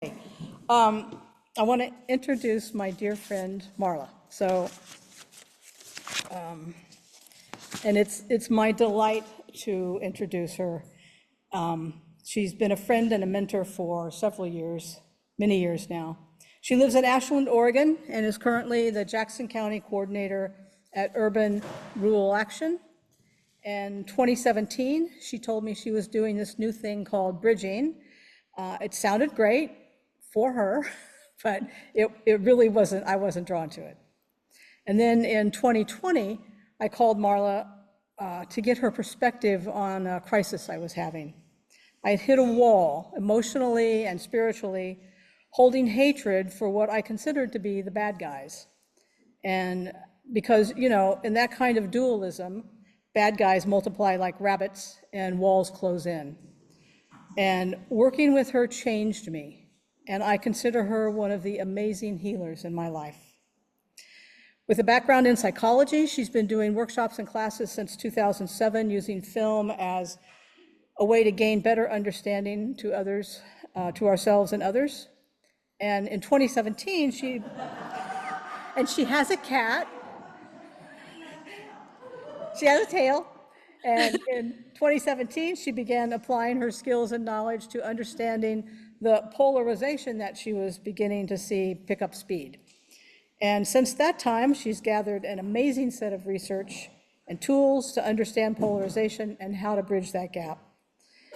I want to introduce my dear friend Marla. And it's my delight to introduce her. She's been a friend and a mentor for several years, many years now. She lives in Ashland, Oregon, and is currently the Jackson County Coordinator at Urban Rural Action. In 2017, she told me she was doing this new thing called bridging. It sounded great for her, but it really wasn't, I wasn't drawn to it. And then in 2020, I called Marla to get her perspective on a crisis I was having. I had hit a wall emotionally and spiritually, holding hatred for what I considered to be the bad guys. And because, you know, in that kind of dualism, bad guys multiply like rabbits and walls close in. And working with her changed me, and I consider her one of the amazing healers in my life. With a background in psychology, she's been doing workshops and classes since 2007, using film as a way to gain better understanding to others, to ourselves and others. And in 2017, she has a cat. She has a tail. And in 2017, she began applying her skills and knowledge to understanding the polarization that she was beginning to see pick up speed. And since that time, she's gathered an amazing set of research and tools to understand polarization and how to bridge that gap.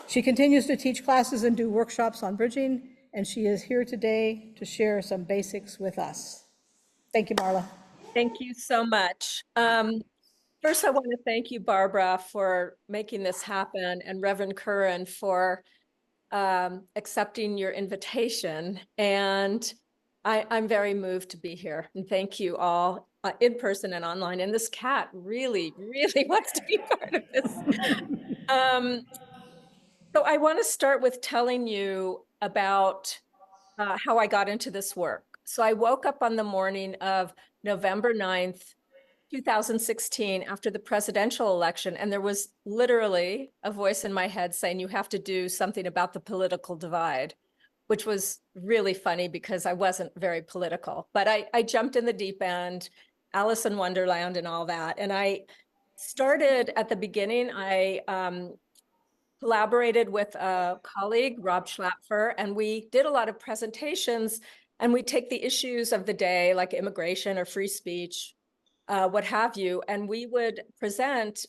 She continues to teach classes and do workshops on bridging, and she is here today to share some basics with us. Thank you, Marla. Thank you so much. First, I want to thank you, Barbara, for making this happen, and Reverend Curran for accepting your invitation. And I'm very moved to be here. And thank you all in person and online. And this cat really, really wants to be part of this. So I want to start with telling you about how I got into this work. So I woke up on the morning of November 9th, 2016, after the presidential election, and there was literally a voice in my head saying, you have to do something about the political divide, which was really funny because I wasn't very political. But I jumped in the deep end, Alice in Wonderland and all that. And I started at the beginning, I collaborated with a colleague, Rob Schlapfer, and we did a lot of presentations, and we take the issues of the day, like immigration or free speech, what have you, and we would present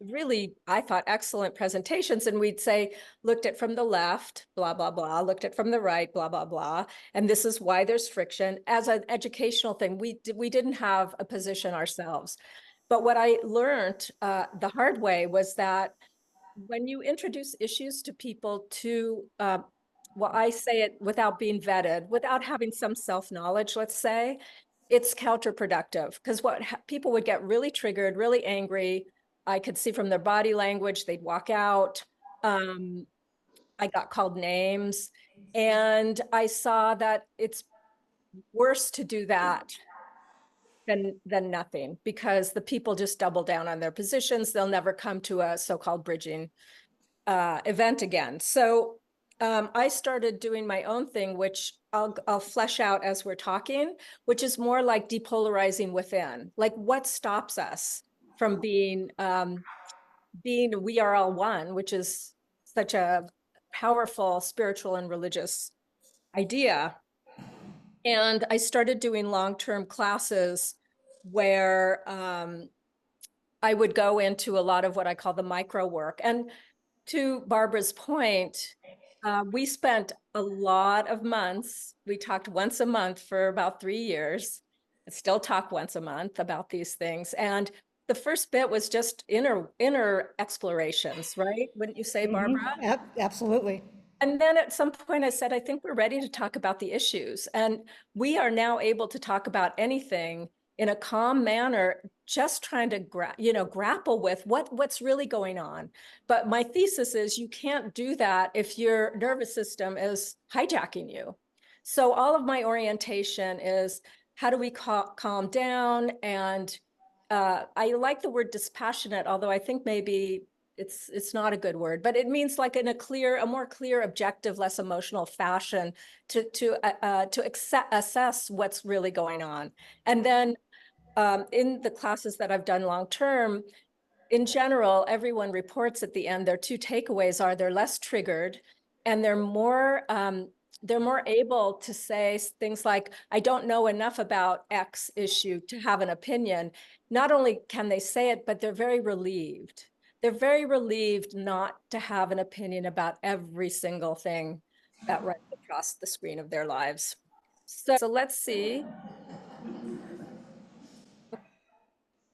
really, I thought, excellent presentations, and we'd say, looked at from the left, blah, blah, blah, looked at from the right, blah, blah, blah, and this is why there's friction. As an educational thing, we didn't have a position ourselves. But what I learned the hard way was that when you introduce issues to people to, well, I say it without being vetted, without having some self-knowledge, let's say, it's counterproductive, because what people would get really triggered, really angry. I could see from their body language, they'd walk out. I got called names, and I saw that it's worse to do that than nothing, because the people just double down on their positions. They'll never come to a so-called bridging event again. So I started doing my own thing, which I'll flesh out as we're talking, which is more like depolarizing within. Like, what stops us from being we are all one, which is such a powerful spiritual and religious idea. And I started doing long-term classes where I would go into a lot of what I call the micro work. And to Barbara's point, we spent a lot of months. We talked once a month for about 3 years. I still talk once a month about these things. And the first bit was just inner explorations, right? Wouldn't you say, Barbara? Absolutely. And then at some point I said, I think we're ready to talk about the issues. And we are now able to talk about anything in a calm manner, just trying to grapple with what's really going on. But my thesis is you can't do that if your nervous system is hijacking you. So all of my orientation is, how do we calm down? And I like the word dispassionate, although I think maybe it's not a good word, but it means like in a more clear, objective, less emotional fashion to assess what's really going on. And then in the classes that I've done long term, in general, everyone reports at the end, their two takeaways are they're less triggered and they're more able to say things like, I don't know enough about X issue to have an opinion. Not only can they say it, but they're very relieved. They're very relieved not to have an opinion about every single thing that runs across the screen of their lives. So let's see.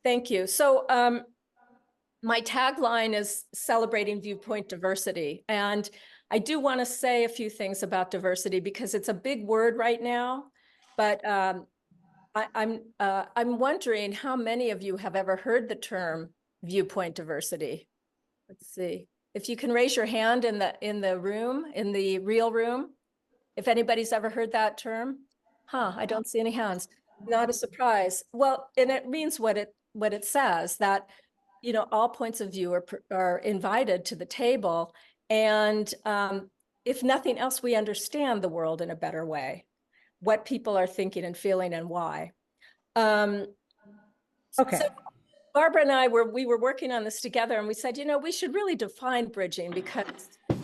Thank you. So my tagline is celebrating viewpoint diversity. And I do want to say a few things about diversity because it's a big word right now. But I'm wondering how many of you have ever heard the term viewpoint diversity? Let's see. If you can raise your hand in the room, in the real room, if anybody's ever heard that term. I don't see any hands. Not a surprise. Well, and it means what it says, that all points of view are invited to the table, and if nothing else, we understand the world in a better way, what people are thinking and feeling and why. Okay. So Barbara and I were working on this together, and we said, we should really define bridging because a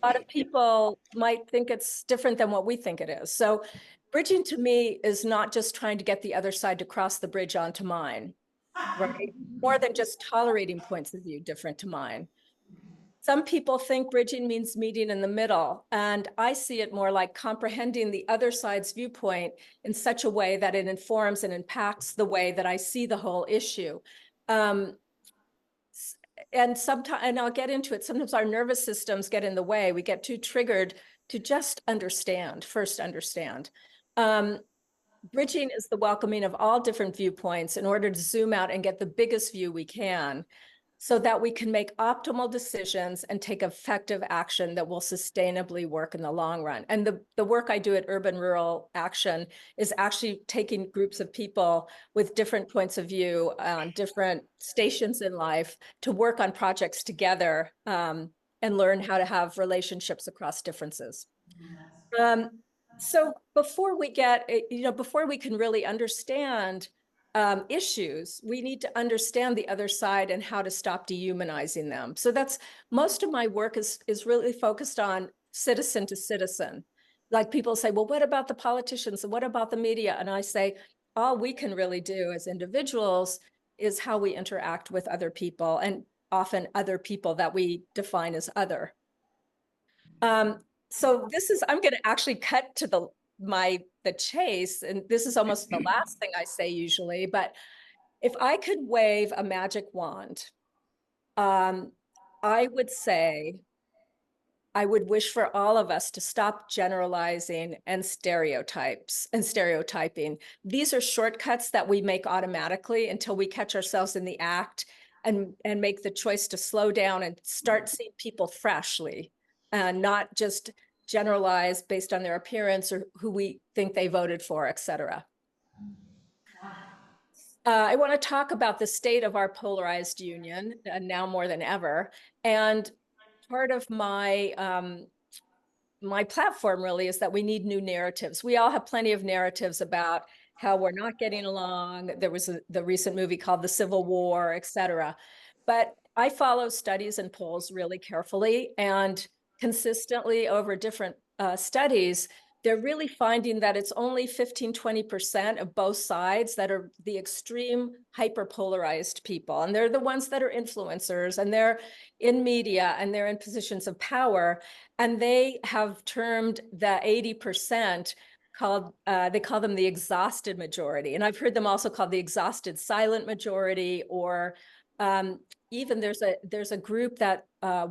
lot of people might think it's different than what we think it is. So bridging to me is not just trying to get the other side to cross the bridge onto mine, right? More than just tolerating points of view different to mine. Some people think bridging means meeting in the middle, and I see it more like comprehending the other side's viewpoint in such a way that it informs and impacts the way that I see the whole issue. And sometimes, and I'll get into it, sometimes our nervous systems get in the way. We get too triggered to just first understand. Bridging is the welcoming of all different viewpoints in order to zoom out and get the biggest view we can, so that we can make optimal decisions and take effective action that will sustainably work in the long run. And the work I do at Urban Rural Action is actually taking groups of people with different points of view on different stations in life to work on projects together and learn how to have relationships across differences. So before we before we can really understand issues, we need to understand the other side and how to stop dehumanizing them. So that's most of my work is really focused on citizen to citizen. Like people say, well, what about the politicians and what about the media? And I say, all we can really do as individuals is how we interact with other people, and often other people that we define as other. So I'm going to actually cut to the chase, and this is almost the last thing I say usually, but if I could wave a magic wand, I would say I would wish for all of us to stop generalizing and stereotyping. These are shortcuts that we make automatically until we catch ourselves in the act and make the choice to slow down and start seeing people freshly, and not just generalize based on their appearance or who we think they voted for, et cetera. I want to talk about the state of our polarized union, now more than ever. And part of my platform really is that we need new narratives. We all have plenty of narratives about how we're not getting along. There was the recent movie called The Civil War, et cetera. But I follow studies and polls really carefully, and consistently over different studies, they're really finding that it's only 15–20% of both sides that are the extreme hyperpolarized people. And they're the ones that are influencers, and they're in media, and they're in positions of power. And they have termed the 80% they call them the exhausted majority. And I've heard them also called the exhausted silent majority, or even there's a group that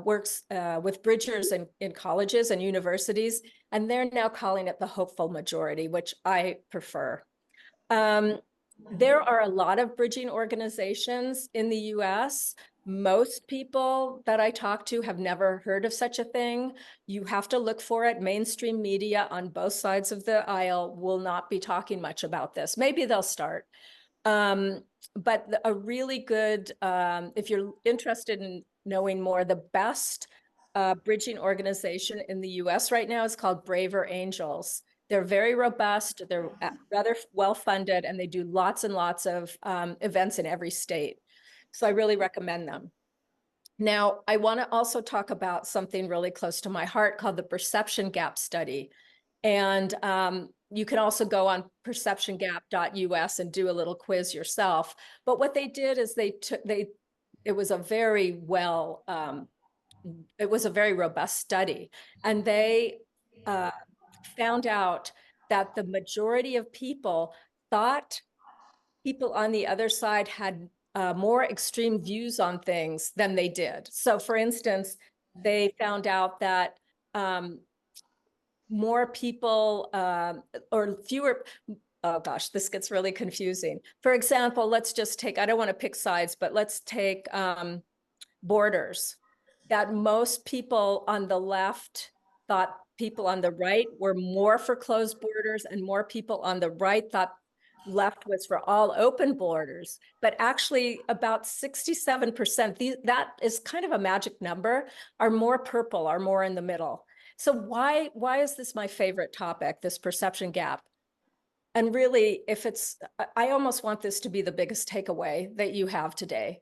works with bridgers in colleges and universities, and they're now calling it the hopeful majority, which I prefer. There are a lot of bridging organizations in the US. Most people that I talk to have never heard of such a thing. You have to look for it. Mainstream media on both sides of the aisle will not be talking much about this. Maybe they'll start. But a really good, if you're interested in knowing more. The best bridging organization in the US right now is called Braver Angels. They're very robust, they're rather well-funded, and they do lots and lots of events in every state. So I really recommend them. Now, I want to also talk about something really close to my heart called the Perception Gap Study. And you can also go on perceptiongap.us and do a little quiz yourself. But what they did is it was a very it was a very robust study. And they found out that the majority of people thought people on the other side had more extreme views on things than they did. So for instance, they found out that more people or fewer, oh gosh, this gets really confusing. For example, let's just take, I don't want to pick sides, but let's take borders. That most people on the left thought people on the right were more for closed borders, and more people on the right thought left was for all open borders. But actually about 67%, that is kind of a magic number, are more purple, are more in the middle. So why is this my favorite topic, this perception gap? And really, I almost want this to be the biggest takeaway that you have today.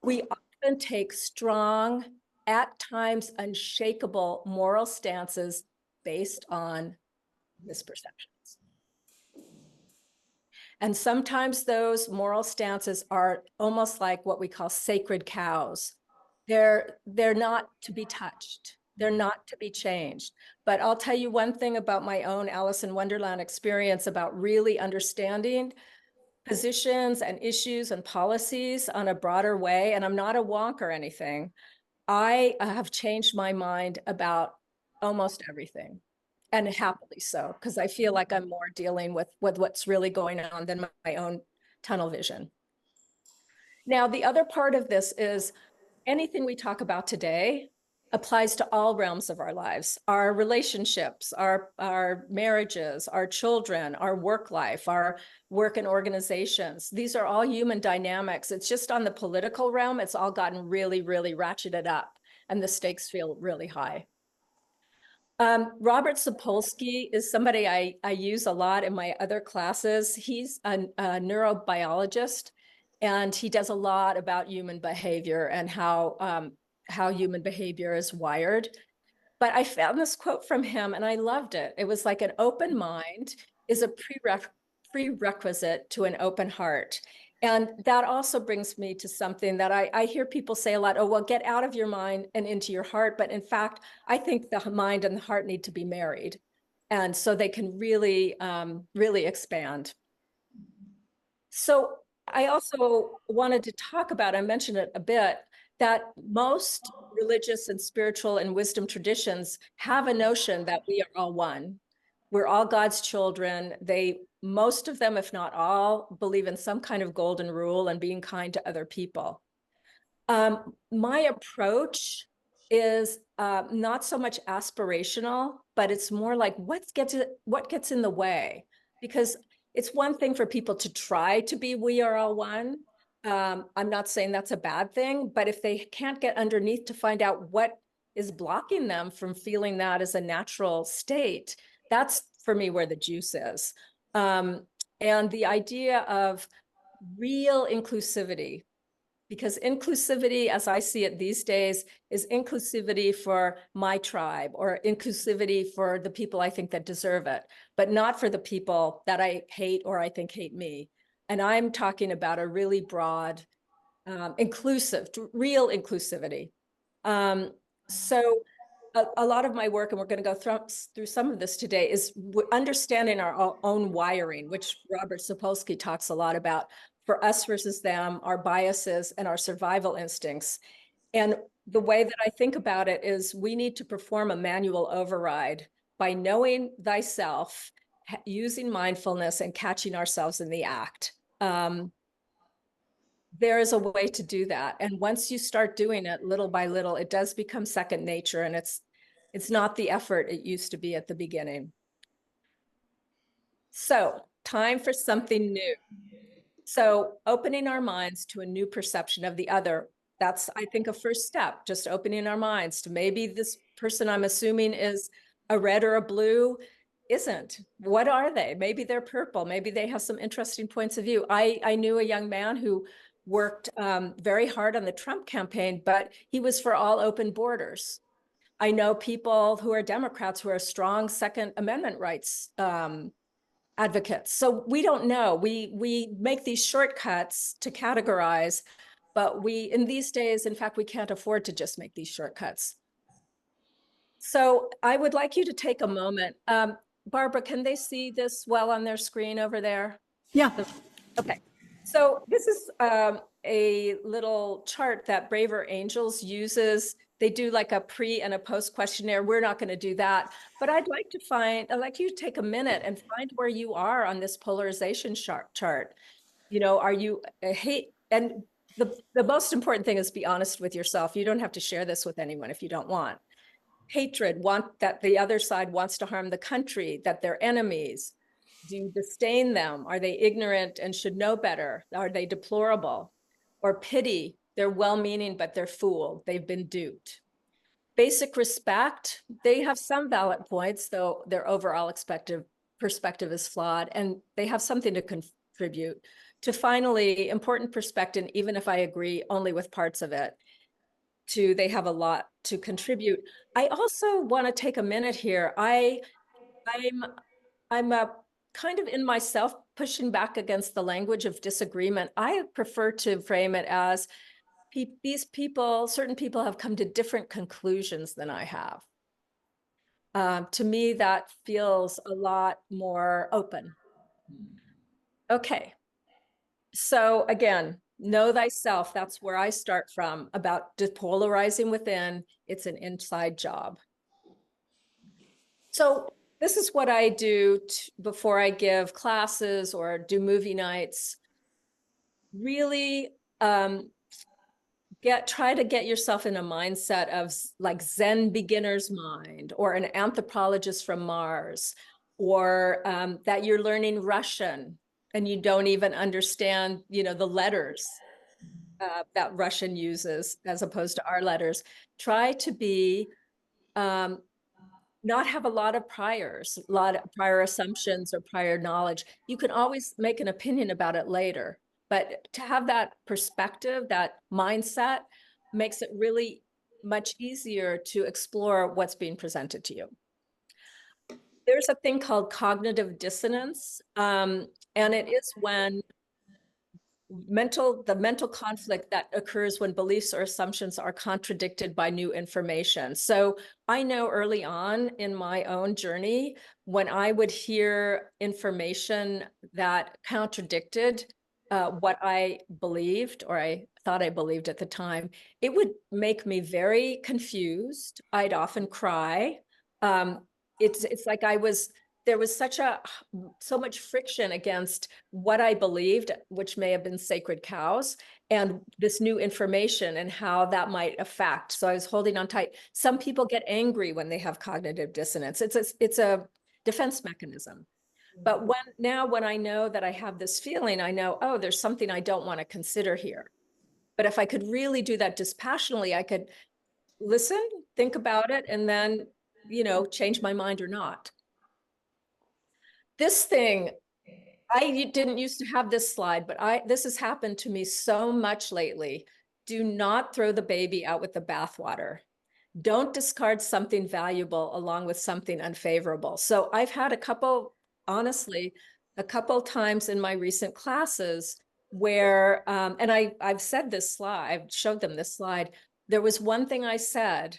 We often take strong, at times unshakable moral stances based on misperceptions. And sometimes those moral stances are almost like what we call sacred cows. They're not to be touched. They're not to be changed. But I'll tell you one thing about my own Alice in Wonderland experience about really understanding positions and issues and policies on a broader way. And I'm not a wonk or anything. I have changed my mind about almost everything, and happily so, because I feel like I'm more dealing with what's really going on than my own tunnel vision. Now, the other part of this is anything we talk about today applies to all realms of our lives, our relationships, our marriages, our children, our work life, our work in organizations. These are all human dynamics. It's just on the political realm, it's all gotten really, really ratcheted up, and the stakes feel really high. Robert Sapolsky is somebody I use a lot in my other classes. He's a neurobiologist, and he does a lot about human behavior and how human behavior is wired. But I found this quote from him and I loved it. It was like, an open mind is a prerequisite to an open heart. And that also brings me to something that I hear people say a lot, oh, well, get out of your mind and into your heart. But in fact, I think the mind and the heart need to be married. And so they can really, really expand. So I also wanted to talk about, I mentioned it a bit, that most religious and spiritual and wisdom traditions have a notion that we are all one. We're all God's children. Most of them, if not all, believe in some kind of golden rule and being kind to other people. My approach is not so much aspirational, but it's more like what gets in the way? Because it's one thing for people to try to be we are all one. I'm not saying that's a bad thing, but if they can't get underneath to find out what is blocking them from feeling that as a natural state, that's for me where the juice is. And the idea of real inclusivity, because inclusivity, as I see it these days, is inclusivity for my tribe or inclusivity for the people I think that deserve it, but not for the people that I hate or I think hate me. And I'm talking about a really broad, inclusive, real inclusivity. So a lot of my work, and we're going to go through some of this today, is understanding our own wiring, which Robert Sapolsky talks a lot about, for us versus them, our biases and our survival instincts. And the way that I think about it is we need to perform a manual override by knowing thyself, using mindfulness, and catching ourselves in the act. There is a way to do that. And once you start doing it little by little, it does become second nature, and it's not the effort it used to be at the beginning. So, time for something new. So, opening our minds to a new perception of the other. that's, I think, a first step, just opening our minds to maybe this person I'm assuming is a red or a blue isn't. What are they? Maybe they're purple. Maybe they have some interesting points of view. I knew a young man who worked very hard on the Trump campaign, but he was for all open borders. I know people who are Democrats who are strong Second Amendment rights advocates. So we don't know. We make these shortcuts to categorize, but in these days, in fact, we can't afford to just make these shortcuts. So I would like you to take a moment. Barbara, can they see this well on their screen over there? Yeah. Okay. So this is a little chart that Braver Angels uses. They do like a pre and a post questionnaire. We're not going to do that, but I'd like you to take a minute and find where you are on this polarization chart. You know, are you hate? And the most important thing is be honest with yourself. You don't have to share this with anyone if you don't want. Hatred, want that the other side wants to harm the country, that they're enemies. Do you disdain them? Are they ignorant and should know better? Are they deplorable? Or pity, they're well-meaning, but they're fooled. They've been duped. Basic respect, they have some valid points, though their overall perspective is flawed, and they have something to contribute. To finally, important perspective, even if I agree only with parts of it, they have a lot to contribute. I also want to take a minute here. I'm a kind of in myself pushing back against the language of disagreement. I prefer to frame it as certain people have come to different conclusions than I have. To me, that feels a lot more open. Okay. So again, know thyself. That's where I start from about depolarizing within. It's an inside job. So this is what I do before I give classes or do movie nights. Really try to get yourself in a mindset of like Zen beginner's mind or an anthropologist from Mars, or that you're learning Russian and you don't even understand, you know, the letters that Russian uses as opposed to our letters. Try to be not have a lot of priors, a lot of prior assumptions or prior knowledge. You can always make an opinion about it later, but to have that perspective, that mindset, makes it really much easier to explore what's being presented to you. There's a thing called cognitive dissonance, and it is when the mental conflict that occurs when beliefs or assumptions are contradicted by new information. So I know early on in my own journey, when I would hear information that contradicted what I believed or I thought I believed at the time, it would make me very confused. I'd often cry. It's like there was so much friction against what I believed, which may have been sacred cows, and this new information and how that might affect. So I was holding on tight. Some people get angry when they have cognitive dissonance. It's a defense mechanism. But when I know that I have this feeling, I know, oh, there's something I don't want to consider here. But if I could really do that dispassionately, I could listen, think about it, and then, you know, change my mind or not. This thing, I didn't used to have this slide, but this has happened to me so much lately. Do not throw the baby out with the bathwater. Don't discard something valuable along with something unfavorable. So I've had honestly, a couple times in my recent classes where, and I've said this slide, I've showed them this slide. There was one thing I said,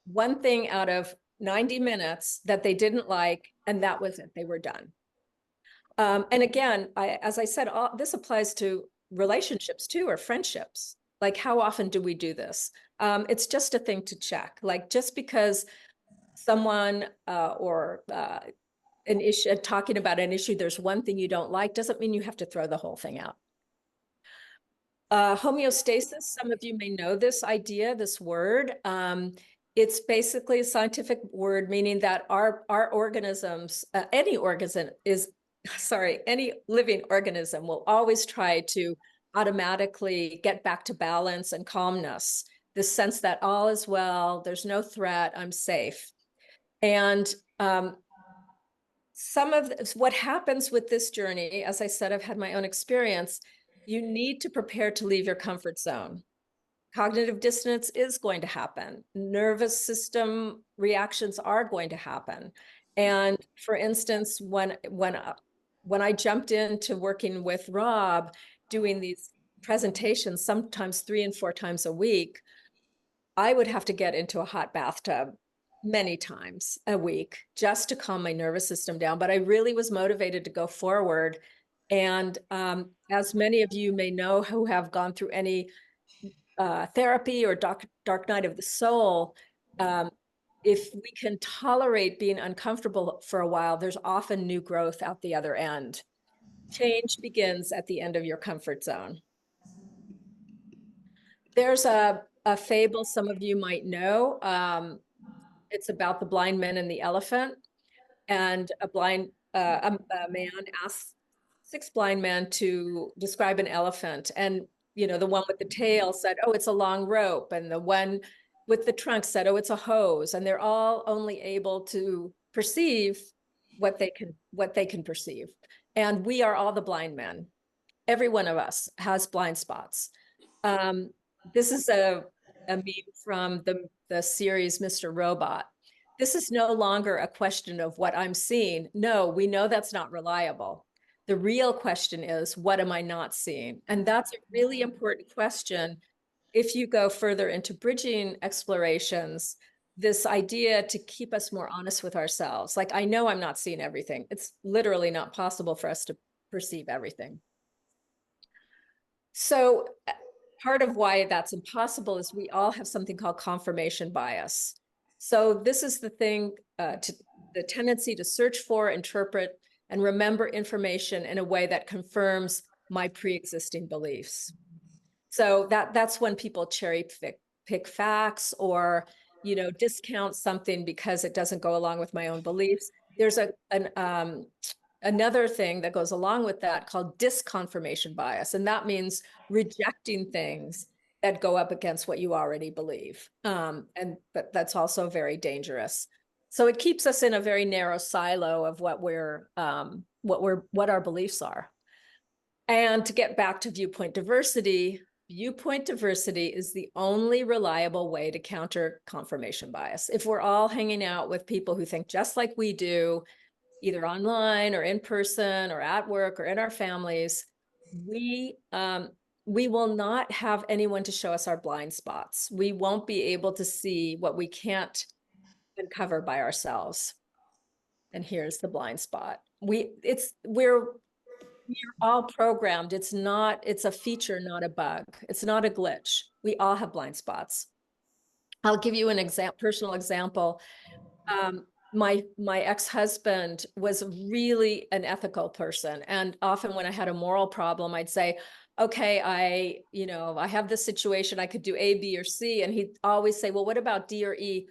one thing out of 90 minutes that they didn't like, and that was it. They were done. And again, as I said, this applies to relationships too, or friendships. Like, how often do we do this? It's just a thing to check. Like, just because someone or an issue, talking about an issue, there's one thing you don't like, doesn't mean you have to throw the whole thing out. Homeostasis, some of you may know this idea, this word. It's basically a scientific word meaning that our organisms, any living organism will always try to automatically get back to balance and calmness, this sense that all is well, there's no threat, I'm safe. And some of what happens with this journey, as I said, I've had my own experience, you need to prepare to leave your comfort zone. Cognitive dissonance is going to happen. Nervous system reactions are going to happen. And for instance, when I jumped into working with Rob, doing these presentations, sometimes 3 and 4 times a week, I would have to get into a hot bathtub many times a week just to calm my nervous system down. But I really was motivated to go forward. And as many of you may know who have gone through any therapy or dark night of the soul, if we can tolerate being uncomfortable for a while, there's often new growth out the other end. Change begins at the end of your comfort zone. There's a fable some of you might know. It's about the blind man and the elephant. And a man asked 6 blind men to describe an elephant. And, the one with the tail said, oh, it's a long rope. And the one with the trunk said, oh, it's a hose. And they're all only able to perceive what they can perceive. And we are all the blind men. Every one of us has blind spots. This is a meme from the series Mr. Robot. This is no longer a question of what I'm seeing. No, we know that's not reliable. The real question is, what am I not seeing? And that's a really important question. If you go further into bridging explorations, this idea to keep us more honest with ourselves. Like, I know I'm not seeing everything. It's literally not possible for us to perceive everything. So part of why that's impossible is we all have something called confirmation bias. So this is the thing, the tendency to search for, interpret, and remember information in a way that confirms my pre-existing beliefs. So that's when people cherry pick facts or, discount something because it doesn't go along with my own beliefs. There's another thing that goes along with that called disconfirmation bias. And that means rejecting things that go up against what you already believe. But that's also very dangerous. So it keeps us in a very narrow silo of what our beliefs are. And to get back to viewpoint diversity is the only reliable way to counter confirmation bias. If we're all hanging out with people who think just like we do, either online or in person or at work or in our families, we will not have anyone to show us our blind spots. We won't be able to see what we can't uncover by ourselves. And here's the blind spot. We're all programmed. It's a feature, not a bug. It's not a glitch. We all have blind spots. I'll give you an personal example. My ex-husband was really an ethical person. And often when I had a moral problem, I'd say, okay, I have this situation, I could do A, B, or C. And he'd always say, well, what about D or E?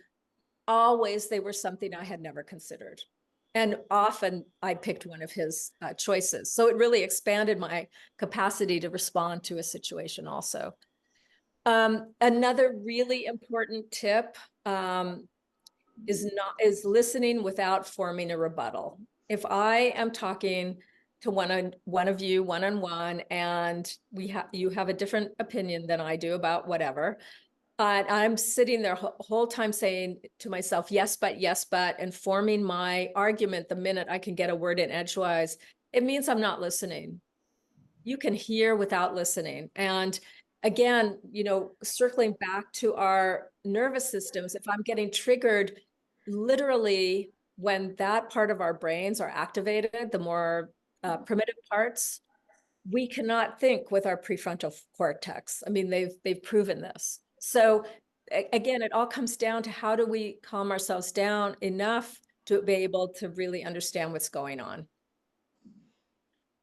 Always they were something I had never considered. And often I picked one of his choices. So it really expanded my capacity to respond to a situation also. Another really important tip is listening without forming a rebuttal. If I am talking to one of you one-on-one and you have a different opinion than I do about whatever, I'm sitting there whole time saying to myself, yes, but, and forming my argument the minute I can get a word in edgewise, it means I'm not listening. You can hear without listening. And again, circling back to our nervous systems, if I'm getting triggered, literally when that part of our brains are activated, the more primitive parts, we cannot think with our prefrontal cortex. I mean, they've proven this. So again, it all comes down to how do we calm ourselves down enough to be able to really understand what's going on.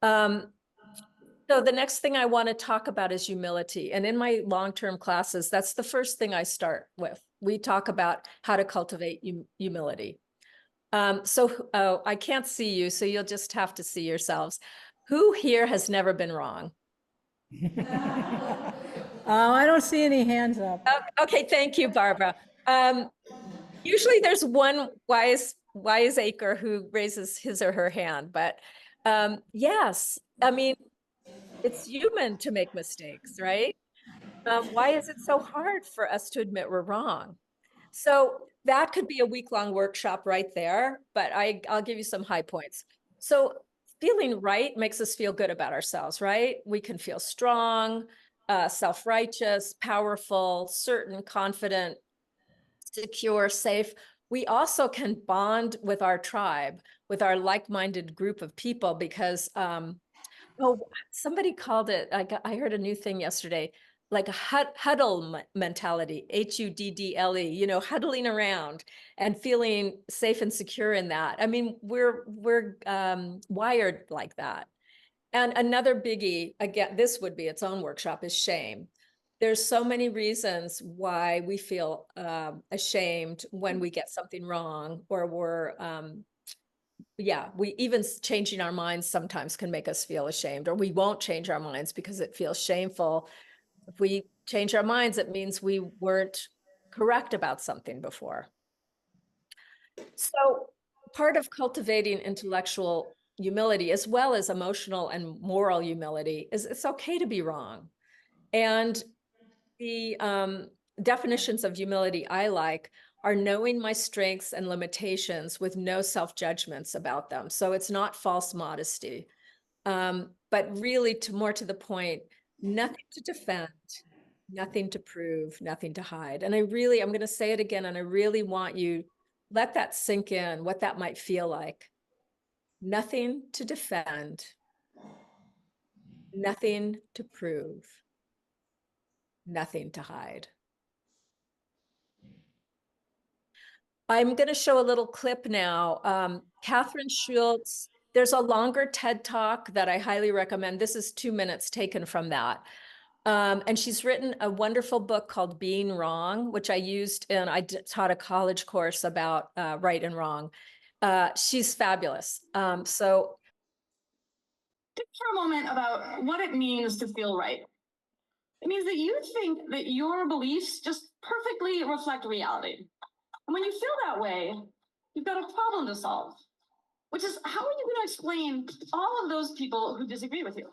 So the next thing I want to talk about is humility. And in my long-term classes, that's the first thing I start with. We talk about how to cultivate humility. I can't see you, so you'll just have to see yourselves. Who here has never been wrong? Oh, I don't see any hands up. Okay, thank you, Barbara. Usually there's one wiseacre who raises his or her hand, but yes, I mean, it's human to make mistakes, right? Why is it so hard for us to admit we're wrong? So that could be a week-long workshop right there, but I'll give you some high points. So feeling right makes us feel good about ourselves, right? We can feel strong, self-righteous, powerful, certain, confident, secure, safe. We also can bond with our tribe, with our like-minded group of people, because oh, somebody called it, I heard a new thing yesterday, like a huddle mentality, HUDDLE, huddling around and feeling safe and secure in that. I mean, we're wired like that. And another biggie, again, this would be its own workshop, is shame. There's so many reasons why we feel ashamed when we get something wrong, or we even changing our minds sometimes can make us feel ashamed, or we won't change our minds because it feels shameful. If we change our minds, it means we weren't correct about something before. So part of cultivating intellectual humility, as well as emotional and moral humility, is it's okay to be wrong. And the definitions of humility I like are knowing my strengths and limitations with no self-judgments about them. So it's not false modesty, but really more to the point, nothing to defend, nothing to prove, nothing to hide. And I'm going to say it again, and I really want you, let that sink in, what that might feel like. Nothing to defend, nothing to prove, nothing to hide. I'm going to show a little clip now. Catherine Schultz, there's a longer TED Talk that I highly recommend. This is 2 minutes taken from that. And she's written a wonderful book called Being Wrong, which I used, and I taught a college course about right and wrong. She's fabulous. So think for a moment about what it means to feel right. It means that you think that your beliefs just perfectly reflect reality. And when you feel that way, you've got a problem to solve, which is, how are you going to explain all of those people who disagree with you?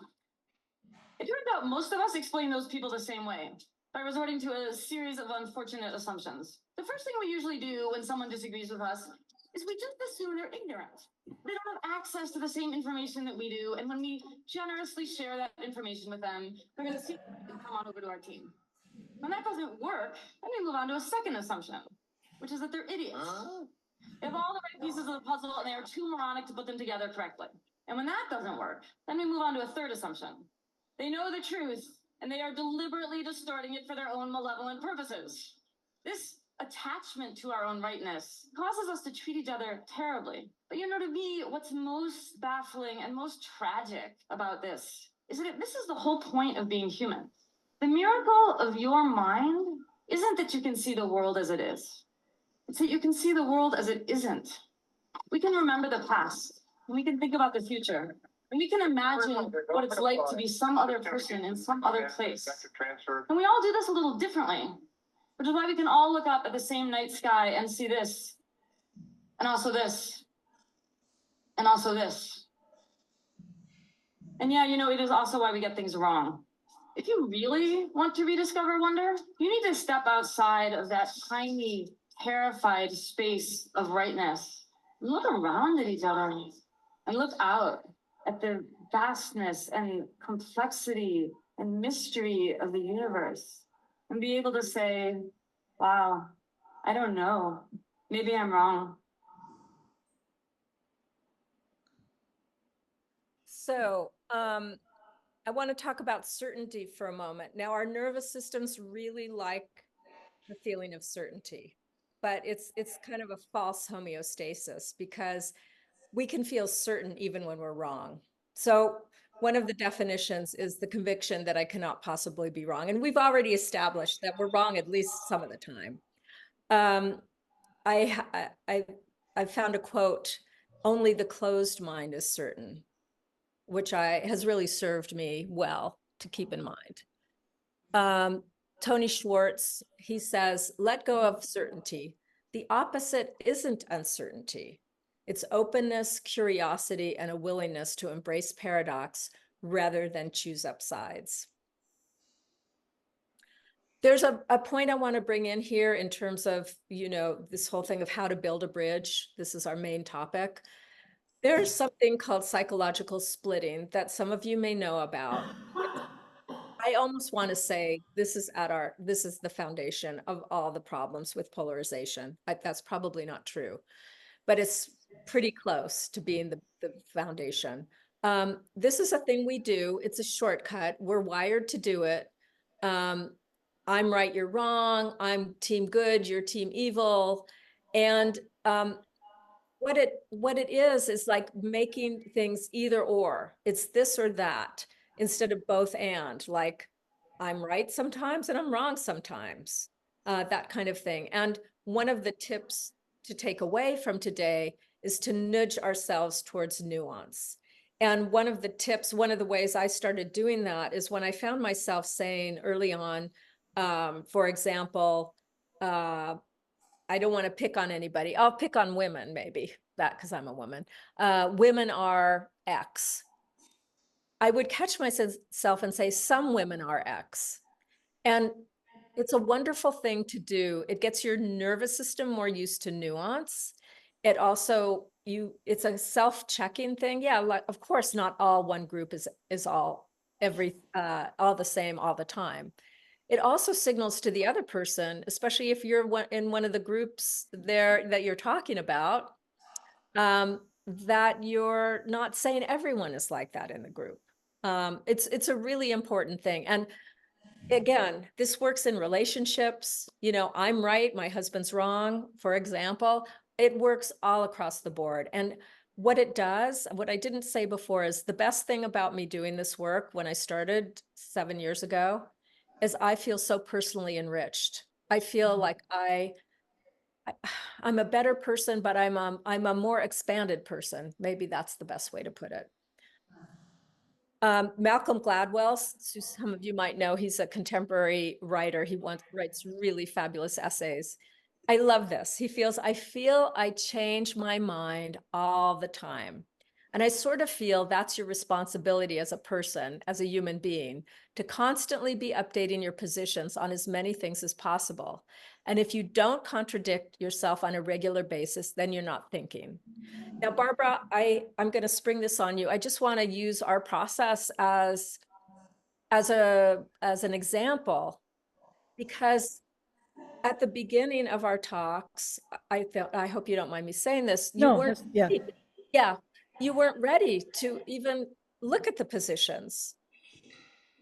It turns out most of us explain those people the same way, by resorting to a series of unfortunate assumptions. The first thing we usually do when someone disagrees with us is we just assume they're ignorant. They don't have access to the same information that we do, and when we generously share that information with them, they're going to see and come on over to our team. When that doesn't work, then we move on to a second assumption, which is that they're idiots. They have all the right pieces of the puzzle, and they are too moronic to put them together correctly. And when that doesn't work, then we move on to a third assumption. They know the truth, and they are deliberately distorting it for their own malevolent purposes. This attachment to our own rightness causes us to treat each other terribly. But to me, what's most baffling and most tragic about this is that it misses the whole point of being human. The miracle of your mind isn't that you can see the world as it is. It's that you can see the world as it isn't. We can remember the past, and we can think about the future. And we can imagine what it's like to be some other person in some other place. And we all do this a little differently, which is why we can all look up at the same night sky and see this, and also this, and also this. And it is also why we get things wrong. If you really want to rediscover wonder, you need to step outside of that tiny, terrified space of rightness. Look around at each other and look out at the vastness and complexity and mystery of the universe, and be able to say, wow, I don't know, maybe I'm wrong. So I want to talk about certainty for a moment. Now, our nervous systems really like the feeling of certainty, but it's kind of a false homeostasis, because we can feel certain even when we're wrong. So one of the definitions is the conviction that I cannot possibly be wrong. And we've already established that we're wrong at least some of the time. I found a quote, "Only the closed mind is certain," which has really served me well to keep in mind. Tony Schwartz, he says, let go of certainty. The opposite isn't uncertainty. It's openness, curiosity, and a willingness to embrace paradox rather than choose up sides. There's a point I want to bring in here in terms of, this whole thing of how to build a bridge. This is our main topic. There's something called psychological splitting that some of you may know about. I almost want to say this is the foundation of all the problems with polarization. That's probably not true, but it's pretty close to being the foundation. This is a thing we do. It's a shortcut. We're wired to do it. I'm right, you're wrong. I'm team good, you're team evil. And what it is like making things either or. It's this or that instead of both and, like I'm right sometimes and I'm wrong sometimes, that kind of thing. And one of the tips to take away from today is to nudge ourselves towards nuance. And one of the ways I started doing that is when I found myself saying early on, for example, I don't want to pick on anybody. I'll pick on women, maybe that because I'm a woman. Women are X. I would catch myself and say, some women are X. And it's a wonderful thing to do. It gets your nervous system more used to nuance. It also, it's a self-checking thing. Yeah, like, of course, not all one group is all the same all the time. It also signals to the other person, especially if you're in one of the groups there that you're talking about, that you're not saying everyone is like that in the group. It's a really important thing. And again, this works in relationships. I'm right, my husband's wrong, for example. It works all across the board. And what it does, what I didn't say before, is the best thing about me doing this work when I started 7 years ago is I feel so personally enriched. I feel like I'm a better person, but I'm a more expanded person. Maybe that's the best way to put it. Malcolm Gladwell, who some of you might know, he's a contemporary writer. He writes really fabulous essays. I love this. I feel I change my mind all the time. And I sort of feel that's your responsibility as a person, as a human being, to constantly be updating your positions on as many things as possible. And if you don't contradict yourself on a regular basis, then you're not thinking. Now, Barbara, I'm going to spring this on you. I just want to use our process as an example, because at the beginning of our talks, I hope you don't mind me saying this, you No, weren't, yeah. yeah, you weren't ready to even look at the positions.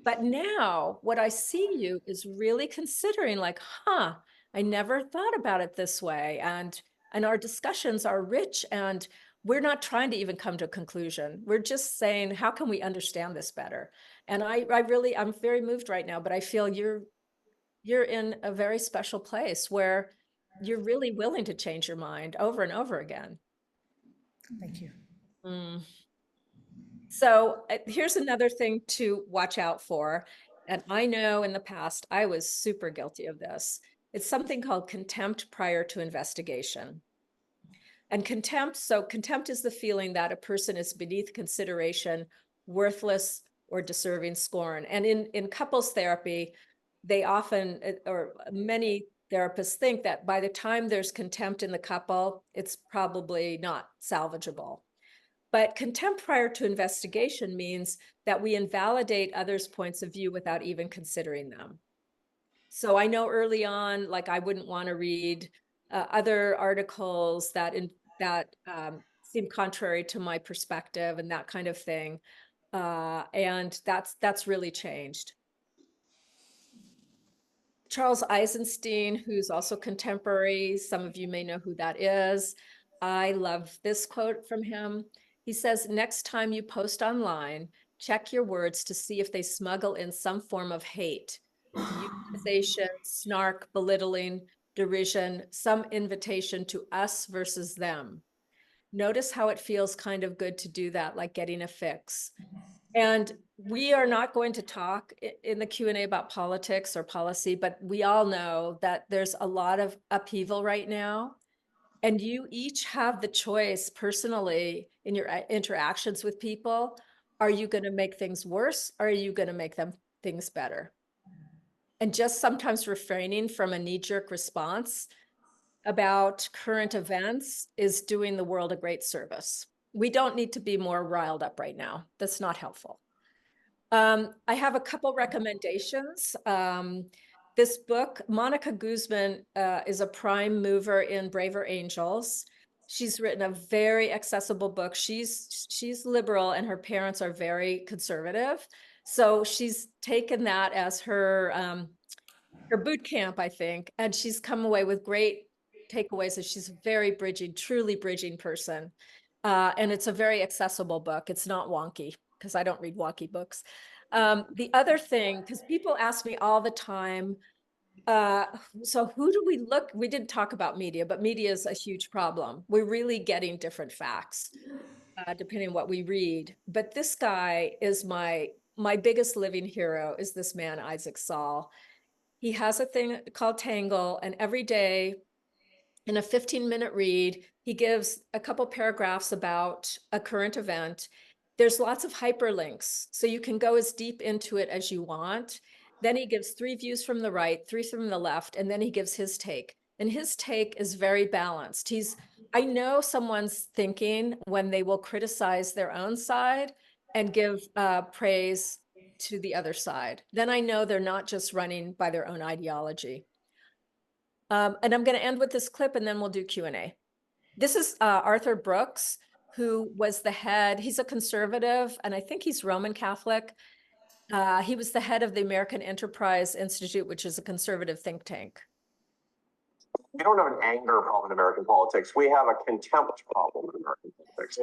But now what I see you is really considering, like, I never thought about it this way. And our discussions are rich, and we're not trying to even come to a conclusion. We're just saying, how can we understand this better? And I'm very moved right now, but I feel you're in a very special place where you're really willing to change your mind over and over again. Thank you. So here's another thing to watch out for. And I know in the past, I was super guilty of this. It's something called contempt prior to investigation. And contempt is the feeling that a person is beneath consideration, worthless, or deserving scorn. And in couples therapy, they often, or many therapists think that by the time there's contempt in the couple, it's probably not salvageable. But contempt prior to investigation means that we invalidate others' points of view without even considering them. So I know early on, like I wouldn't want to read other articles that seem contrary to my perspective and that kind of thing. And that's really changed. Charles Eisenstein, who's also contemporary, some of you may know who that is. I love this quote from him. He says, next time you post online, check your words to see if they smuggle in some form of hate, dehumanization, snark, belittling, derision, some invitation to us versus them. Notice how it feels kind of good to do that, like getting a fix. And we are not going to talk in the Q&A about politics or policy, but we all know that there's a lot of upheaval right now. And you each have the choice personally in your interactions with people. Are you going to make things worse? Or are you going to make things better? And just sometimes refraining from a knee-jerk response about current events is doing the world a great service. We don't need to be more riled up right now. That's not helpful. I have a couple recommendations. This book, Monica Guzman is a prime mover in Braver Angels. She's written a very accessible book. She's liberal and her parents are very conservative. So she's taken that as her boot camp, I think, and she's come away with great takeaways. And she's a very bridging, truly bridging person. And it's a very accessible book. It's not wonky because I don't read wonky books. The other thing, because people ask me all the time, so who do we look? We didn't talk about media, but media is a huge problem. We're really getting different facts, depending on what we read. But this guy is my biggest living hero is this man, Isaac Saul. He has a thing called Tangle, and every day in a 15-minute read, he gives a couple paragraphs about a current event. There's lots of hyperlinks, so you can go as deep into it as you want. Then he gives 3 views from the right, 3 from the left, and then he gives his take. And his take is very balanced. I know someone's thinking when they will criticize their own side and give praise to the other side. Then I know they're not just running by their own ideology. And I'm going to end with this clip and then we'll do Q&A. This is Arthur Brooks, who was the head, he's a conservative, and I think he's Roman Catholic. He was the head of the American Enterprise Institute, which is a conservative think tank. We don't have an anger problem in American politics. We have a contempt problem in American politics.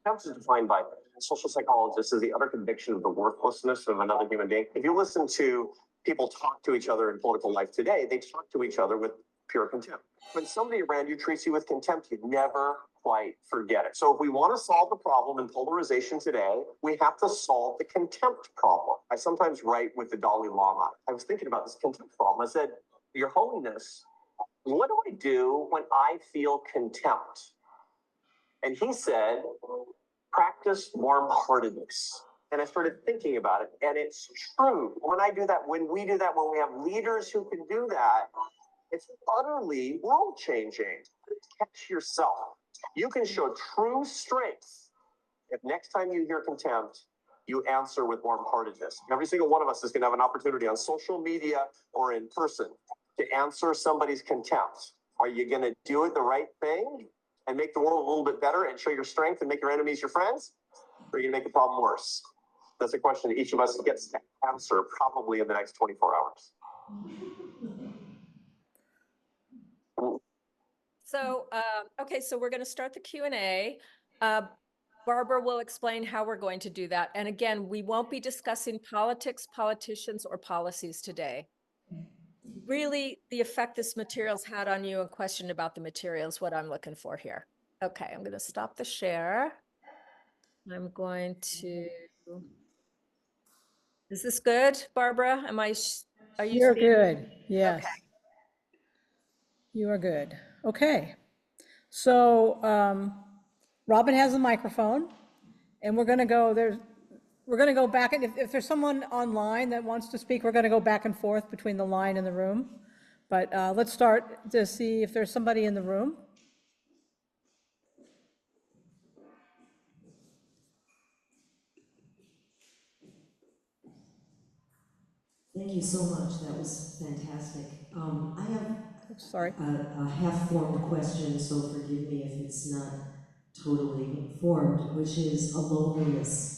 Contempt is defined by social psychologists as the utter conviction of the worthlessness of another human being. If you listen to people talk to each other in political life today, they talk to each other with pure contempt. When somebody around you treats you with contempt, you never quite forget it. So if we want to solve the problem in polarization today, we have to solve the contempt problem. I sometimes write with the Dalai Lama. I was thinking about this contempt problem. I said, Your Holiness, what do I do when I feel contempt? And he said, practice warm-heartedness. And I started thinking about it, and it's true. When I do that, when we do that, when we have leaders who can do that, it's utterly world-changing. Catch yourself. You can show true strength if next time you hear contempt, you answer with warm-heartedness. Every single one of us is going to have an opportunity on social media or in person to answer somebody's contempt. Are you going to do it the right thing and make the world a little bit better and show your strength and make your enemies your friends? Or are you going to make the problem worse? That's a question each of us gets to answer probably in the next 24 hours. So, okay, so we're going to start the Q&A. Barbara will explain how we're going to do that. And again, we won't be discussing politics, politicians, or policies today. Really, the effect this material's had on you and question about the material is what I'm looking for here. Okay, I'm going to stop the share. I'm going to... Is this good, Barbara? Are you You're seeing? good, yes. Okay. You are good. Okay. So Robin has a microphone, and we're going to go back, and if there's someone online that wants to speak, we're going to go back and forth between the line and the room. But let's start to see if there's somebody in the room. Thank you so much. That was fantastic. I have Sorry. a half-formed question, so forgive me if it's not totally formed, which is a loneliness.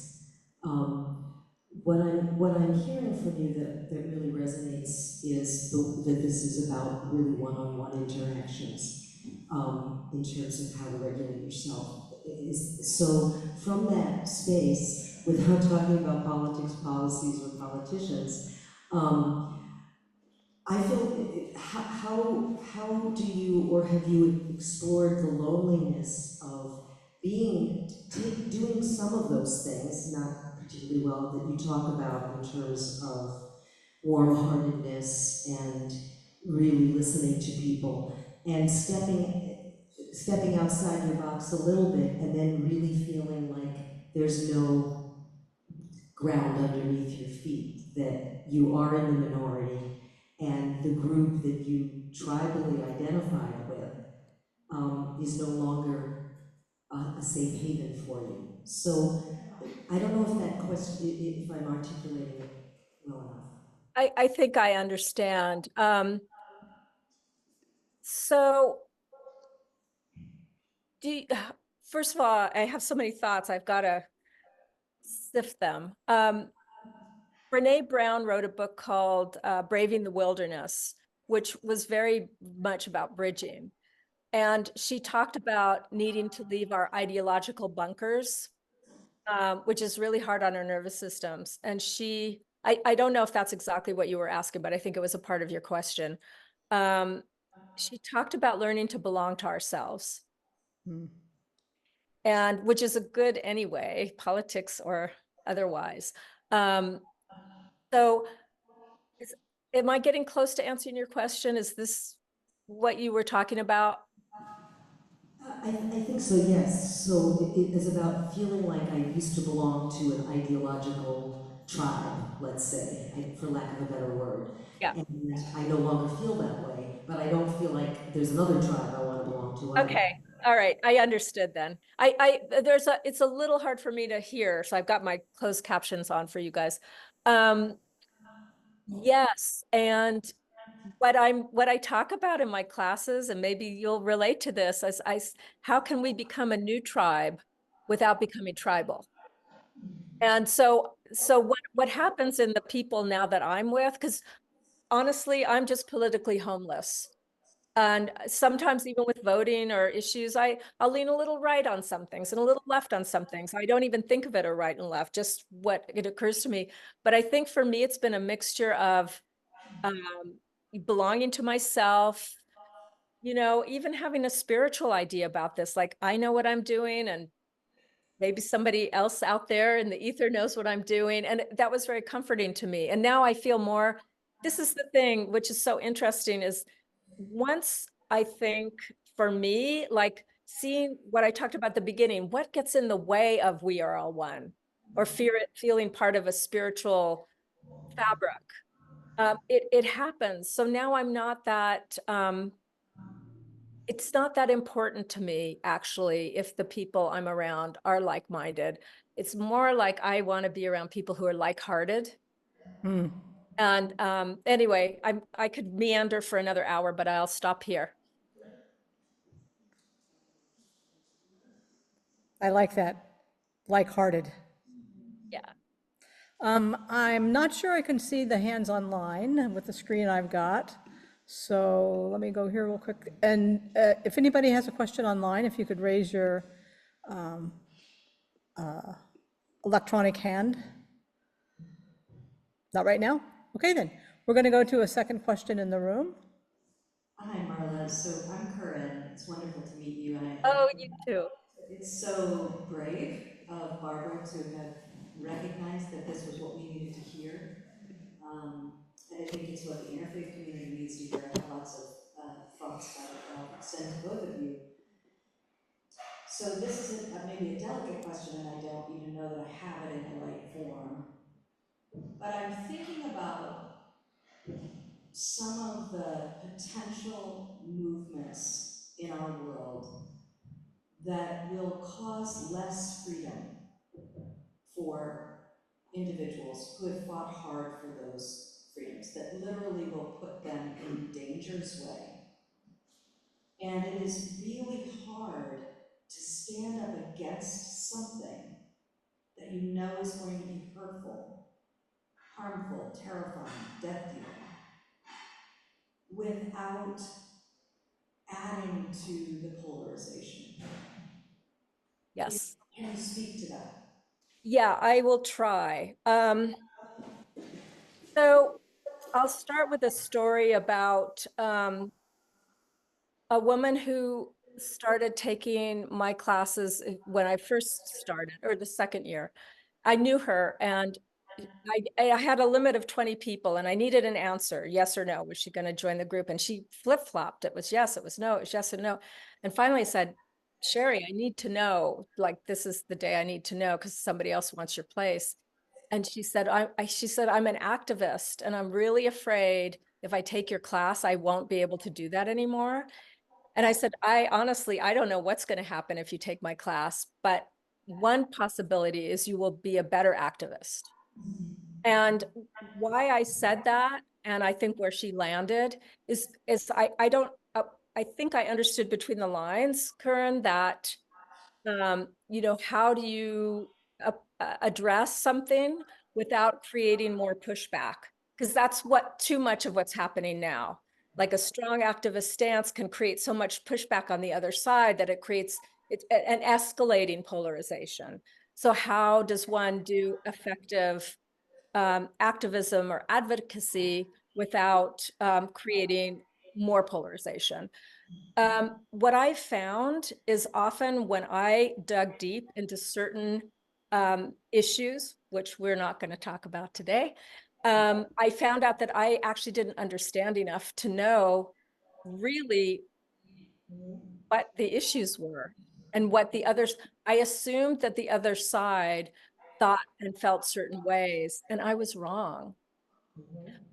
What I'm hearing from you that really resonates is that this is about really one-on-one interactions in terms of how to regulate yourself. So from that space, without talking about politics, policies, or politicians, I feel, how do you, or have you explored the loneliness of doing some of those things, not particularly well, that you talk about in terms of warm-heartedness and really listening to people and stepping outside your box a little bit and then really feeling like there's no ground underneath your feet, that you are in the minority and the group that you tribally identified with is no longer a safe haven for you. So I don't know if that question, if I'm articulating it well enough. I think I understand. So first of all, I have so many thoughts. I've got to sift them. Brene Brown wrote a book called Braving the Wilderness, which was very much about bridging. And she talked about needing to leave our ideological bunkers, which is really hard on our nervous systems. And I don't know if that's exactly what you were asking, but I think it was a part of your question. She talked about learning to belong to ourselves. And which is a good anyway, politics or otherwise. So am I getting close to answering your question? Is this what you were talking about? I think so, yes. So it is about feeling like I used to belong to an ideological tribe, let's say, for lack of a better word. Yeah. And I no longer feel that way, but I don't feel like there's another tribe I want to belong to either. Okay. All right. I understood then. It's a little hard for me to hear. So I've got my closed captions on for you guys. Yes. And what I talk about in my classes, and maybe you'll relate to this, how can we become a new tribe without becoming tribal? And so what happens in the people now that I'm with, because honestly, I'm just politically homeless. And sometimes even with voting or issues, I'll lean a little right on some things and a little left on some things. I don't even think of it a right and left, just what it occurs to me. But I think for me, it's been a mixture of belonging to myself, even having a spiritual idea about this. Like, I know what I'm doing, and maybe somebody else out there in the ether knows what I'm doing. And that was very comforting to me. And now I feel more, this is the thing, which is so interesting, is once I think for me, like seeing what I talked about at the beginning, what gets in the way of we are all one, or feeling part of a spiritual fabric. It happens. So now I'm not that, it's not that important to me, actually, if the people I'm around are like-minded. It's more like I want to be around people who are like-hearted. And anyway, I could meander for another hour, but I'll stop here. I like that, like-hearted. Yeah. I'm not sure I can see the hands online with the screen I've got. So let me go here real quick. And if anybody has a question online, if you could raise your electronic hand. Not right now? Okay, then. We're going to go to a second question in the room. Hi, Marla. So I'm Corinne. It's wonderful to meet you, and I Oh, think you too. it's so brave of Barbara to have recognized that this was what we needed to hear. And I think it's what the interfaith community needs to hear. I have lots of thoughts about it that I'll send to both of you. So this is maybe a delicate question, and I don't even know that I have it in the right form. But I'm thinking about some of the potential movements in our world that will cause less freedom for individuals who have fought hard for those freedoms, that literally will put them in danger's way. And it is really hard to stand up against something that you know is going to be hurtful, harmful, terrifying, death-dealing, without adding to the polarization. Yes. Can you speak to that? Yeah, I will try. So I'll start with a story about a woman who started taking my classes when I first started, or the second year, I knew her, and I had a limit of 20 people, and I needed an answer, yes or no. Was she going to join the group? And she flip-flopped. It was yes, it was no, it was yes and no. And finally I said, Sherry, I need to know, like, this is the day I need to know because somebody else wants your place. And she said, she said, I'm an activist, and I'm really afraid if I take your class, I won't be able to do that anymore. And I said, I honestly, I don't know what's going to happen if you take my class, but one possibility is you will be a better activist. And why I said that, and I think where she landed is I don't, I think I understood between the lines, Curran, that, you know, how do you address something without creating more pushback? Because that's what too much of what's happening now. Like a strong activist stance can create so much pushback on the other side that it creates an escalating polarization. So how does one do effective activism or advocacy without creating more polarization? What I found is often when I dug deep into certain issues, which we're not going to talk about today, I found out that I actually didn't understand enough to know really what the issues were and what the others, I assumed that the other side thought and felt certain ways, and I was wrong.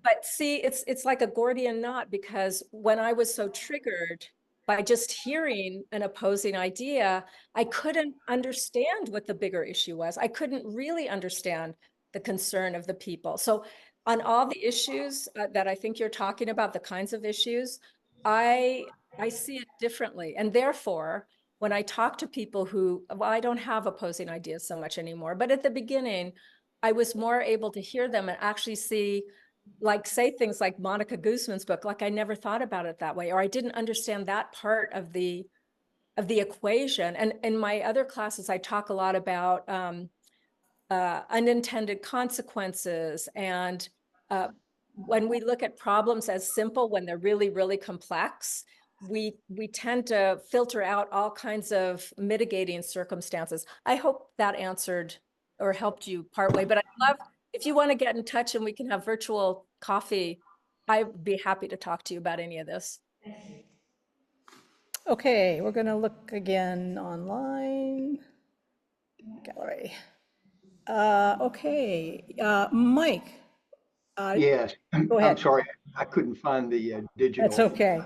But see, it's like a Gordian knot, because when I was so triggered by just hearing an opposing idea, I couldn't understand what the bigger issue was. I couldn't really understand the concern of the people. So on all the issues that I think you're talking about, the kinds of issues, I see it differently. And therefore, when I talk to people who, well, I don't have opposing ideas so much anymore, but at the beginning, I was more able to hear them and actually see, like, say things like Monica Guzman's book, like I never thought about it that way, or I didn't understand that part of the equation. And in my other classes, I talk a lot about unintended consequences. And when we look at problems as simple, when they're really, really complex, we tend to filter out all kinds of mitigating circumstances. I hope that answered or helped you partway, but I'd love, if you want to get in touch and we can have virtual coffee, I'd be happy to talk to you about any of this. Okay, we're gonna look again online. Gallery. Okay, Mike, Yes, go I'm ahead. sorry, I couldn't find the That's digital. okay.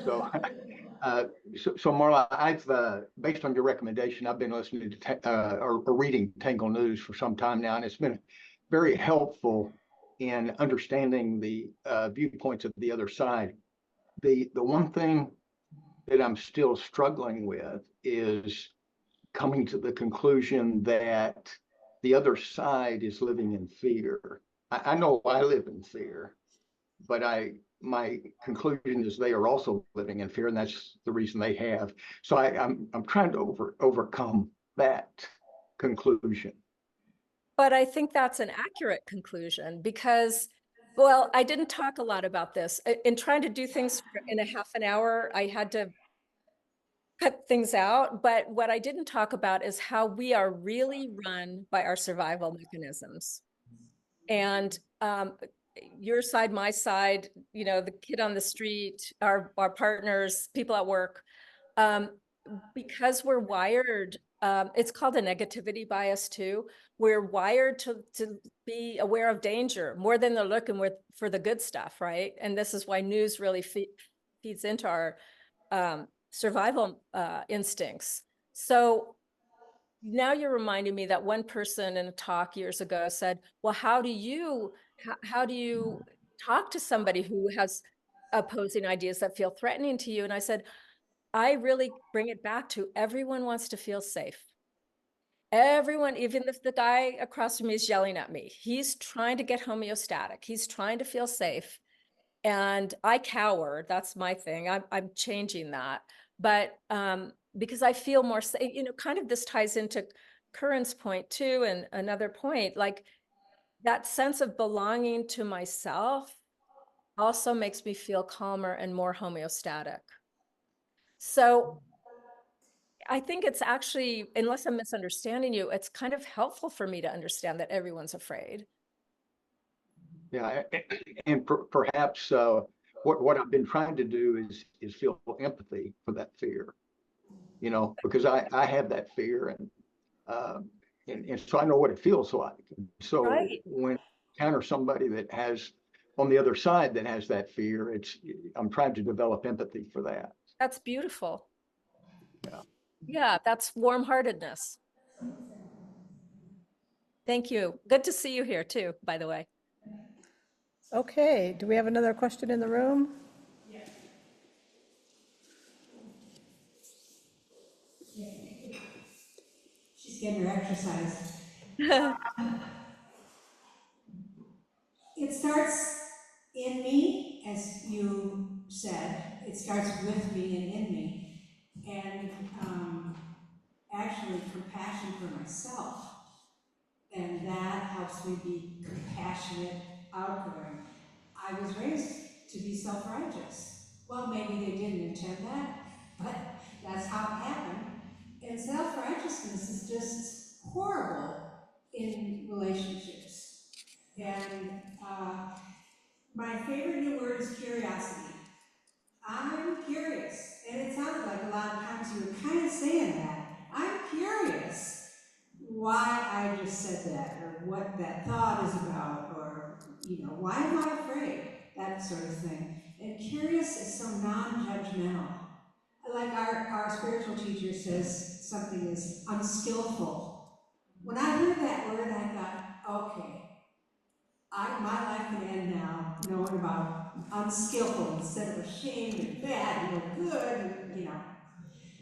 So, so Marla, I've based on your recommendation, I've been listening to or reading Tangle News for some time now, and it's been very helpful in understanding the viewpoints of the other side. The one thing that I'm still struggling with is coming to the conclusion that the other side is living in fear. I know I live in fear, but my conclusion is they are also living in fear, and that's the reason they have. So I'm trying to overcome that conclusion. But I think that's an accurate conclusion because, well, I didn't talk a lot about this. In trying to do things in a half an hour, I had to cut things out. But what I didn't talk about is how we are really run by our survival mechanisms. And your side, my side, you know, the kid on the street, our partners, people at work, because we're wired, it's called a negativity bias too. We're wired to be aware of danger more than they're looking for the good stuff, right? And this is why news really feeds into our survival instincts. So now you're reminding me that one person in a talk years ago said, well, how do you talk to somebody who has opposing ideas that feel threatening to you? And I said, I really bring it back to everyone wants to feel safe. Everyone, even if the guy across from me is yelling at me, he's trying to get homeostatic. He's trying to feel safe. And I cower. That's my thing. I'm changing that. But because I feel more safe, you know, kind of this ties into Curran's point too, and another point, like that sense of belonging to myself also makes me feel calmer and more homeostatic. So I think it's actually, unless I'm misunderstanding you, it's kind of helpful for me to understand that everyone's afraid. Yeah, and perhaps what I've been trying to do is feel empathy for that fear, you know, because I have that fear, um, and so I know what it feels like. So Right. when I encounter somebody that has on the other side that has that fear, I'm trying to develop empathy for that. That's beautiful. Yeah. Yeah, that's warm-heartedness. Thank you. Good to see you here too, by the way. Okay, do we have another question in the room? She's getting her exercise. It starts in me, as you said. It starts with me and in me. And actually, compassion for myself. And that helps me be compassionate, outgoing. I was raised to be self-righteous. Well, maybe they didn't intend that, but that's how it happened. And self-righteousness is just horrible in relationships. And my favorite new word is curiosity. I'm curious. And it sounded like a lot of times you were kind of saying that. I'm curious why I just said that, or what that thought is about, or, you know, why am I afraid? That sort of thing. And curious is so non-judgmental. Like our spiritual teacher says something is unskillful. When I heard that word, I thought, okay, my life can end now knowing about unskillful instead of ashamed and bad and no good, and, you know.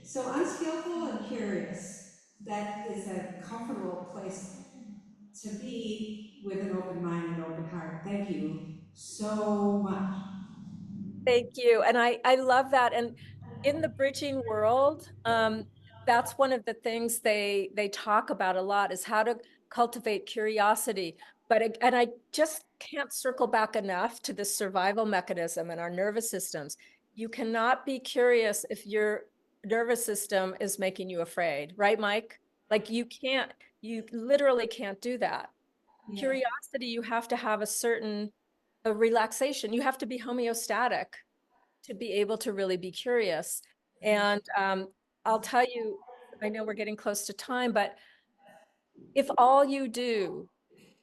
So unskillful and curious, that is a comfortable place to be with an open mind and open heart. Thank you so much. Thank you. And I love that. And in the bridging world, that's one of the things they talk about a lot is how to cultivate curiosity. And I just can't circle back enough to this survival mechanism in our nervous systems. You cannot be curious if your nervous system is making you afraid, right, Mike? Like you literally can't do that. Yeah. Curiosity, you have to have a relaxation. You have to be homeostatic to be able to really be curious. And I'll tell you, I know we're getting close to time, but if all you do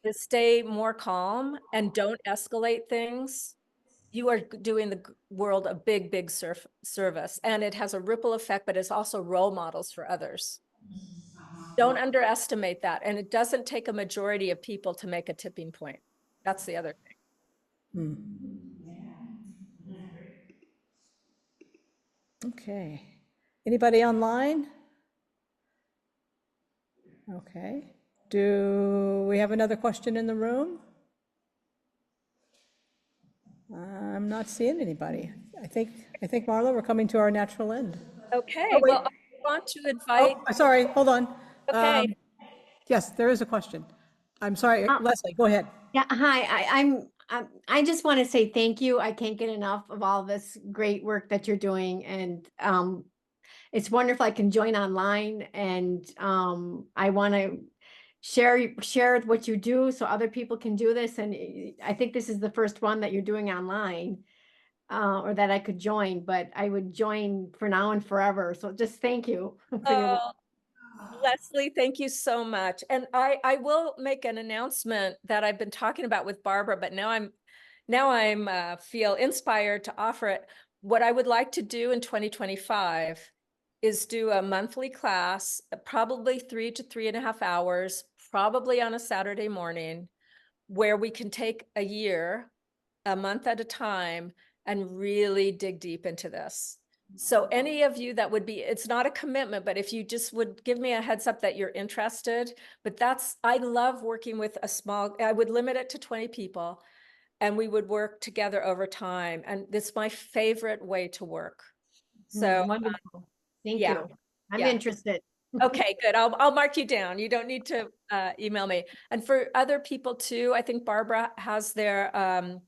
is stay more calm and don't escalate things, you are doing the world a big, big service. And it has a ripple effect, but it's also role models for others. Don't underestimate that. And it doesn't take a majority of people to make a tipping point. That's the other thing. Okay. Anybody online? Okay. Do we have another question in the room? I'm not seeing anybody. I think, Marla, we're coming to our natural end. Okay, Oh, wait. well, I want to invite, Oh, sorry, hold on. okay. Yes, there is a question. I'm sorry, Uh, Leslie, go ahead. Yeah, hi, I just want to say thank you. I can't get enough of all this great work that you're doing, and it's wonderful. I can join online, and I want to share what you do so other people can do this. And I think this is the first one that you're doing online, or that I could join, but I would join for now and forever. So just thank you for your work. Oh, Leslie, thank you so much. And I will make an announcement that I've been talking about with Barbara, but now I'm feel inspired to offer it. What I would like to do in 2025 is do a monthly class, probably 3 to 3.5 hours, probably on a Saturday morning, where we can take a year, a month at a time, and really dig deep into this. So any of you that would be, it's not a commitment, but if you just would give me a heads up that you're interested, but I love working with I would limit it to 20 people and we would work together over time. And it's my favorite way to work. So Wonderful. Thank yeah, you. I'm yeah. interested. Okay, good. I'll mark you down. You don't need to email me. And for other people too, I think Barbara has a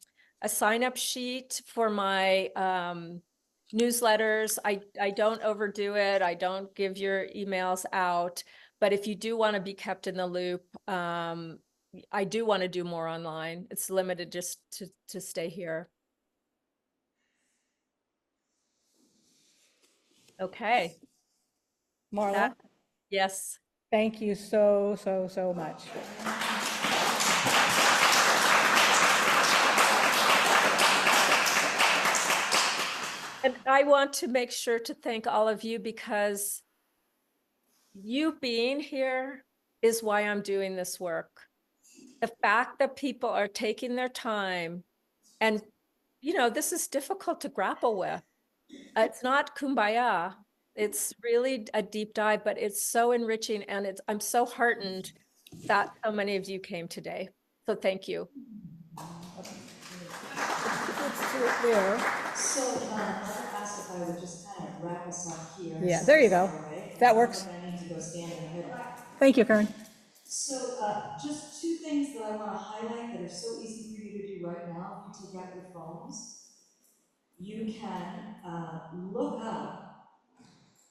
sign-up sheet for my newsletters. I don't overdo it. I don't give your emails out. But if you do want to be kept in the loop, I do want to do more online. It's limited just to stay here. Okay. Marla, That, yes. thank you so, so, so much. And I want to make sure to thank all of you because you being here is why I'm doing this work. The fact that people are taking their time and, you know, this is difficult to grapple with. It's not kumbaya. It's really a deep dive, but it's so enriching. And I'm so heartened that so many of you came today. So thank you. There. So, I asked if I would just kind of wrap us up here. Yeah, there you go. Right? That works. I need to go stand in the middle. Thank you, Karen. So, just two things that I want to highlight that are so easy for you to do right now. If you take out your phones, you can look up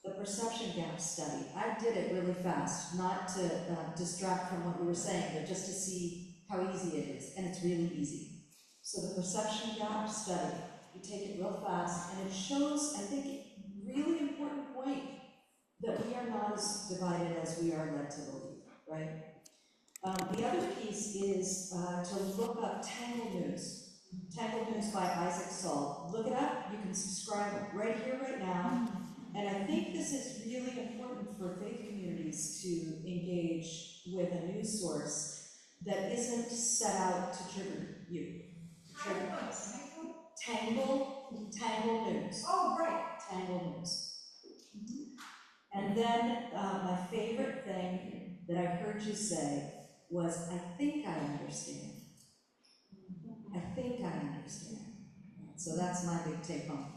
the perception gap study. I did it really fast, not to distract from what we were saying, but just to see how easy it is, and it's really easy. So the perception gap study, you take it real fast, and it shows, I think, really important point that we are not as divided as we are led to believe, right? The other piece is to look up Tangle News. Tangle News by Isaac Salt. Look it up. You can subscribe right here, right now. And I think this is really important for faith communities to engage with a news source that isn't set out to trigger you. Tangle News. Oh, right. Tangle News. And then my favorite thing that I heard you say was, I think I understand. I think I understand. So that's my big take home.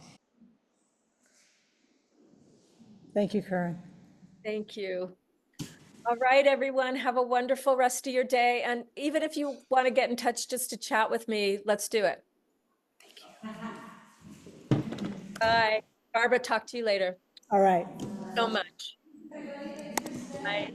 Thank you, Karen. Thank you. All right, everyone, have a wonderful rest of your day. And even if you want to get in touch just to chat with me, let's do it. Bye. Barbara, talk to you later. All right. So much. Bye.